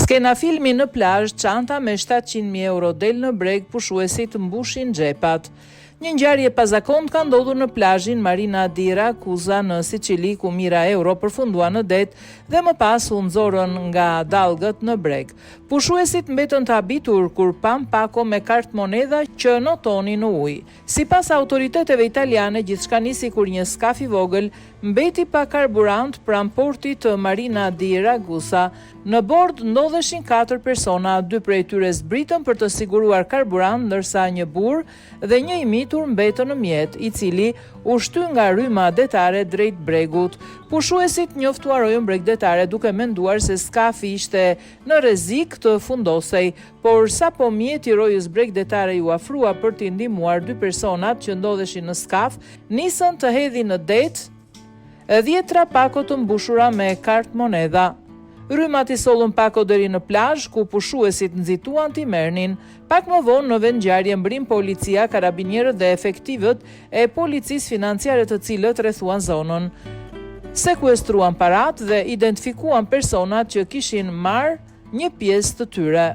Skena filmi në plazh, çanta me 700.000 euro del në breg, pushuesit mbushin xhepat. Një ngjarje pazakont ka ndodhur në plazhin Marina di Ragusa në Siçili, ku mijëra euro përfundua në det dhe më pas u nxorën nga dallgët në breg. Pushuesit mbetën të habitur kur pam pako me kartë monedha që notoni në ujë. Sipas autoriteteve italiane, gjithçka nisi kur një skaf i vogël mbeti pa karburant pranë portit të Marina di Ragusa. Në bord ndodheshin 4 persona, 2 prej tyre zbritën për të siguruar karburant, ndërsa një burr dhe një i mitur mbetën në mjet, i cili u shty nga rryma detare drejt bregut. Pushuesit njoftuarojën bregdetare duke menduar se skafi ishte në rrezik të fundosej, por sapo mjeti rojës bregdetare ju afrua për t'i ndihmuar 2 personat që ndodheshin në skaf, nisën të hedhin në det 10 pako të mbushura me kartë monedha. Rrymat i sollën pako deri në plazh, ku pushuesit nxituan t'i merrnin. Pak më vonë në vend ngjarje mbrim policia, karabinierët dhe efektivët e policisë financiare, të cilët rrethuan zonën. Sekuestruan parat dhe identifikuan personat që kishin marrë një pjesë të tyre.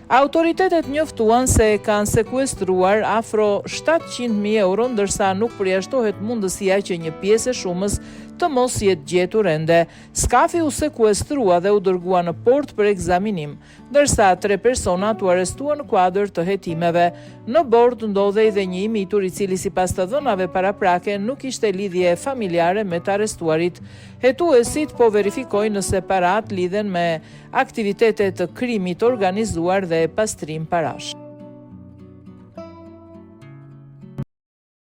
Autoritetet njoftuan se kanë sekuestruar afro 700.000 euro, ndërsa nuk përjashtohet mundësia që një pjesë e shumës të mos jetë gjetur ende. Skafi u sekuestrua dhe u dërgua në port për ekzaminim, ndërsa 3 personat u arrestuan në kuadër të hetimeve. Në bord ndodhej dhe një i mitur, i cili sipas të dhënave paraprake nuk kishte lidhje familjare me të arrestuarit. Hetuesit po verifikojnë nëse parat lidhen me aktivitete të krimit organizuar dhe pastrim parash.